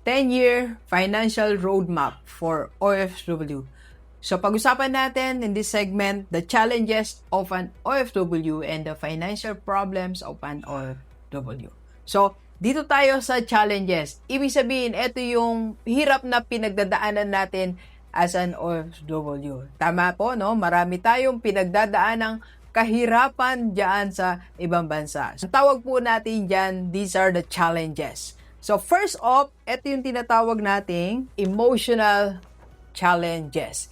10-year financial roadmap for OFW. So pag-usapan natin in this segment the challenges of an OFW and the financial problems of an OFW. So dito tayo sa challenges. Ibig sabihin, ito yung hirap na pinagdadaanan natin as an OFW. Tama po, no? Marami tayong pinagdadaan ng kahirapan dyan sa ibang bansa. Ang tawag po natin dyan, these are the challenges. So first off, ito yung tinatawag nating emotional challenges.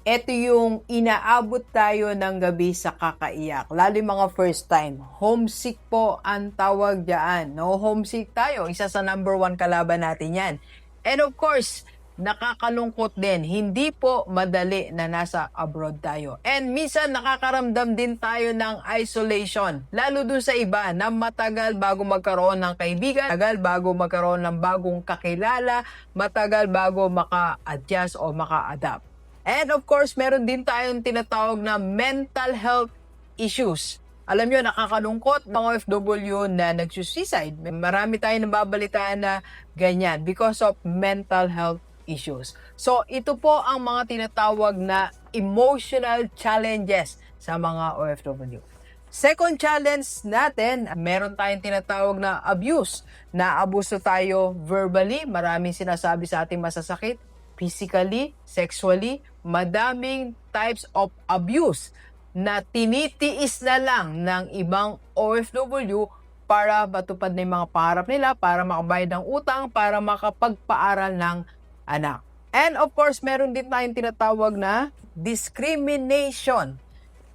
Ito yung inaabot tayo ng gabi sa kakaiyak. Lalo yung mga first time. Homesick po ang tawag dyan. No, homesick tayo. Isa sa number 1 kalaban natin yan. And of course, nakakalungkot din. Hindi po madali na nasa abroad tayo. And minsan nakakaramdam din tayo ng isolation. Lalo dun sa iba na matagal bago magkaroon ng kaibigan, matagal bago magkaroon ng bagong kakilala, matagal bago maka-adjust o maka-adapt. And of course, meron din tayong tinatawag na mental health issues. Alam nyo, nakakalungkot mga OFW na nagsuicide. Marami tayong nababalitaan na ganyan because of mental health issues. So, ito po ang mga tinatawag na emotional challenges sa mga OFW. Second challenge natin, meron tayong tinatawag na abuse. Naabuso tayo verbally, maraming sinasabi sa ating masasakit, physically, sexually, madaming types of abuse na tinitiis na lang ng ibang OFW para matupad na yung mga pangarap nila, para makabayad ng utang, para makapagpaaral ng anak. And of course, meron din tayong tinatawag na discrimination.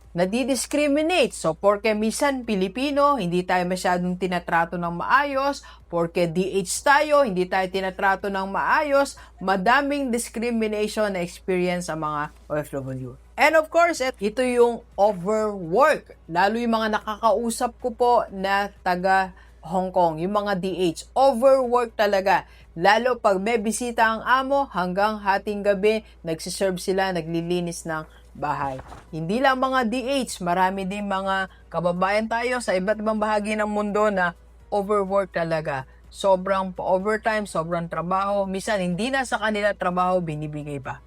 Nadi-discriminate. So, porke minsan Pilipino, hindi tayo masyadong tinatrato ng maayos. Porke DH tayo, hindi tayo tinatrato ng maayos. Madaming discrimination na experience sa mga OFW. And of course, ito yung overwork. Lalo yung mga nakakausap ko po na taga Hong Kong, yung mga DH. Overwork talaga. Lalo pag may bisita ang amo, hanggang hating gabi, nagsiserve sila, naglilinis ng bahay. Hindi lang mga DH, marami din mga kababayan tayo sa iba't ibang bahagi ng mundo na overwork talaga. Sobrang overtime, sobrang trabaho. Minsan, hindi na sa kanila trabaho, binibigay pa.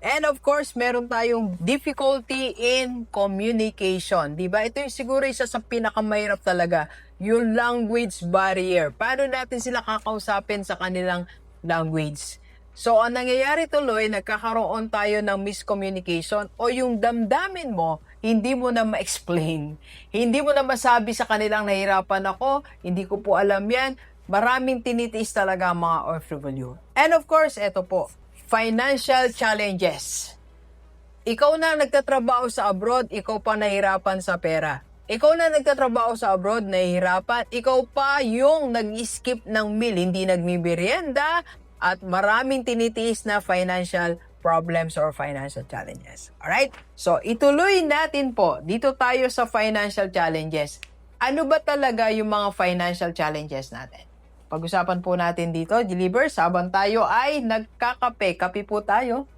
And of course, meron tayong difficulty in communication. Diba? Ito yung siguro isa sa pinakamahirap talaga. Yung language barrier. Paano natin sila kakausapin sa kanilang language? So, ang nangyayari tuloy, nagkakaroon tayo ng miscommunication o yung damdamin mo, hindi mo na ma-explain. Hindi mo na masabi sa kanilang nahirapan ako, hindi ko po alam yan. Maraming tinitiis talaga ang mga OFW. And of course, eto po, financial challenges. Ikaw na nagtatrabaho sa abroad, ikaw pa nahirapan sa pera. Ikaw na nagtatrabaho sa abroad, nahihirapan. Ikaw pa yung nag-skip ng meal, hindi nagmimerienda, at maraming tinitiis na financial problems or financial challenges. Alright? So, ituloy natin po. Dito tayo sa financial challenges. Ano ba talaga yung mga financial challenges natin? Pag-usapan po natin dito, Delivers, habang tayo ay nagkakape. Kape po tayo.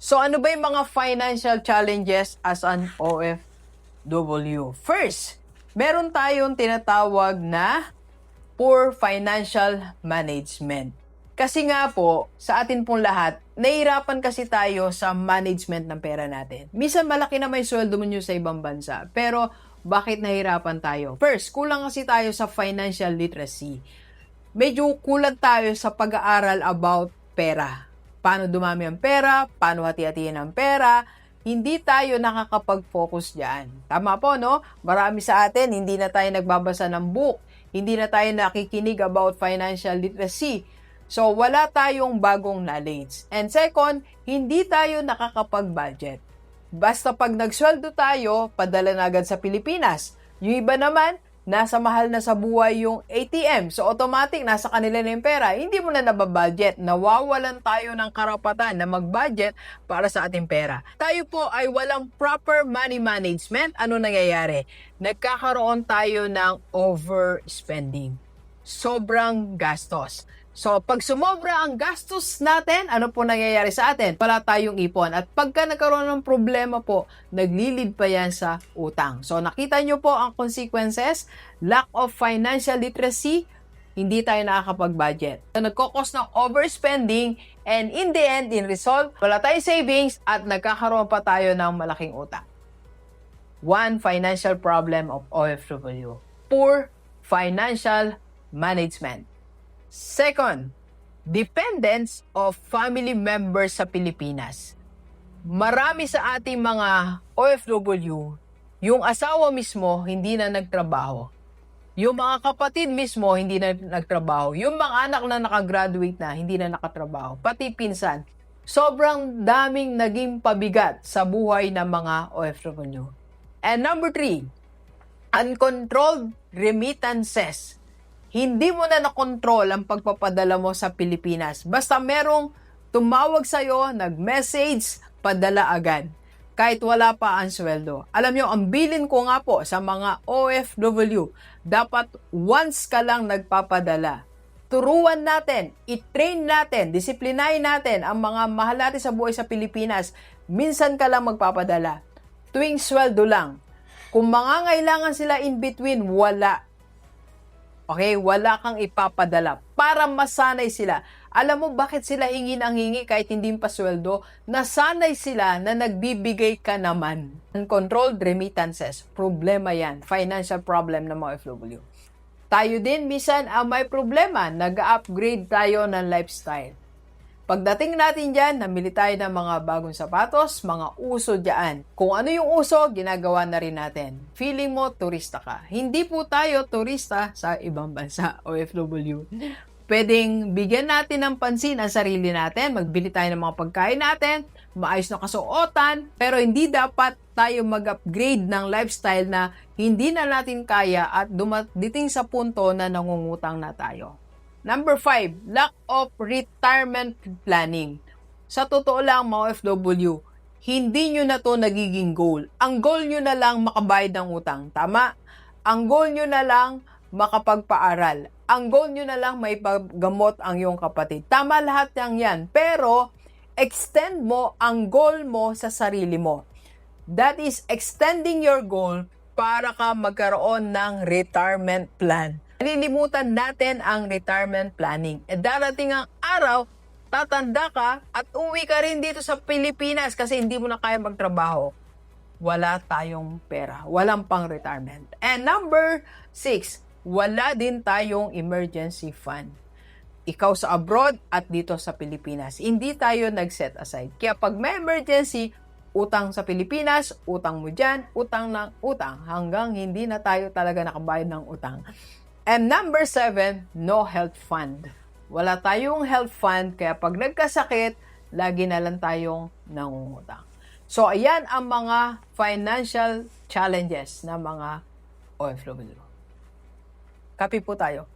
So, ano ba yung mga financial challenges as an OFW? First, meron tayong tinatawag na poor financial management. Kasi nga po, sa atin pong lahat, nahihirapan kasi tayo sa management ng pera natin. Minsan malaki na may sweldo mo nyo sa ibang bansa. Pero bakit nahihirapan tayo? First, kulang kasi tayo sa financial literacy. Medyo kulang tayo sa pag-aaral about pera. Paano dumami ang pera? Paano hati-hatiin ang pera? Hindi tayo nakakapag-focus dyan. Tama po, no? Marami sa atin, hindi na tayo nagbabasa ng book. Hindi na tayo nakikinig about financial literacy. So, wala tayong bagong knowledge. And second, hindi tayo nakakapag-budget. Basta pag nagsweldo tayo, padala na agad sa Pilipinas. Yung iba naman, nasa mahal na sa buhay yung ATM. So, automatic, nasa kanila na yung pera. Hindi mo na nababudget. Nawawalan tayo ng karapatan na mag-budget para sa ating pera. Tayo po ay walang proper money management. Ano nangyayari? Nagkakaroon tayo ng overspending. Sobrang gastos. So, pag sumobra ang gastos natin, ano po nangyayari sa atin? Wala tayong ipon. At pagka nagkaroon ng problema po, naglilid pa yan sa utang. So, nakita nyo po ang consequences, lack of financial literacy, hindi tayo nakakapag-budget. So, nagkakos ng overspending and in the end, in result, wala tayong savings at nagkakaroon pa tayo ng malaking utang. One financial problem of OFW. Poor financial management. Second, dependence of family members sa Pilipinas. Marami sa ating mga OFW, yung asawa mismo hindi na nagtrabaho. Yung mga kapatid mismo hindi na nagtrabaho. Yung mga anak na nakagraduate na hindi na nakatrabaho. Pati pinsan. Sobrang daming naging pabigat sa buhay ng mga OFW. And number 3, uncontrolled remittances. Hindi mo na nakontrol ang pagpapadala mo sa Pilipinas. Basta merong tumawag sa'yo, nag-message, padala agad. Kahit wala pa ang sweldo. Alam nyo, ang bilin ko nga po sa mga OFW, dapat once ka lang nagpapadala. Turuan natin, i-train natin, disiplinahin natin ang mga mahal natin sa buhay sa Pilipinas. Minsan ka lang magpapadala. Tuwing sweldo lang. Kung mangangailangan sila in between, wala. Okay, wala kang ipapadala para masanay sila. Alam mo bakit sila hingi ng hingi kahit hindi pa sweldo? Nasanay sila na nagbibigay ka naman. Uncontrolled remittances, problema yan. Financial problem ng mga OFW. Tayo din, minsan, may problema. Nag-upgrade tayo ng lifestyle. Pagdating natin dyan, namili tayo ng mga bagong sapatos, mga uso dyan. Kung ano yung uso, ginagawa na rin natin. Feeling mo, turista ka. Hindi po tayo turista sa ibang bansa, OFW. Pwedeng bigyan natin ng pansin ang sarili natin, magbili tayo ng mga pagkain natin, maayos na kasuotan, pero hindi dapat tayo mag-upgrade ng lifestyle na hindi na natin kaya at dumating sa punto na nangungutang na tayo. Number 5, lack of retirement planning. Sa totoo lang, mga OFW, hindi nyo na to nagiging goal. Ang goal nyo na lang makabayad ng utang. Tama? Ang goal nyo na lang makapagpaaral. Ang goal nyo na lang may paggamot ang iyong kapatid. Tama lahat yan. Pero, extend mo ang goal mo sa sarili mo. That is extending your goal para ka magkaroon ng retirement plan. Nalilimutan natin ang retirement planning. Darating ang araw, tatanda ka at uwi ka rin dito sa Pilipinas kasi hindi mo na kaya magtrabaho. Wala tayong pera. Walang pang retirement. And number 6, wala din tayong emergency fund. Ikaw sa abroad at dito sa Pilipinas. Hindi tayo nag-set aside. Kaya pag may emergency, utang sa Pilipinas, utang mo dyan, utang ng utang, hanggang hindi na tayo talaga nakabayad ng utang. And number 7, no health fund. Wala tayong health fund, kaya pag nagkasakit, lagi na lang tayong nangungutang. So, ayan ang mga financial challenges ng mga OFW. Copy po tayo.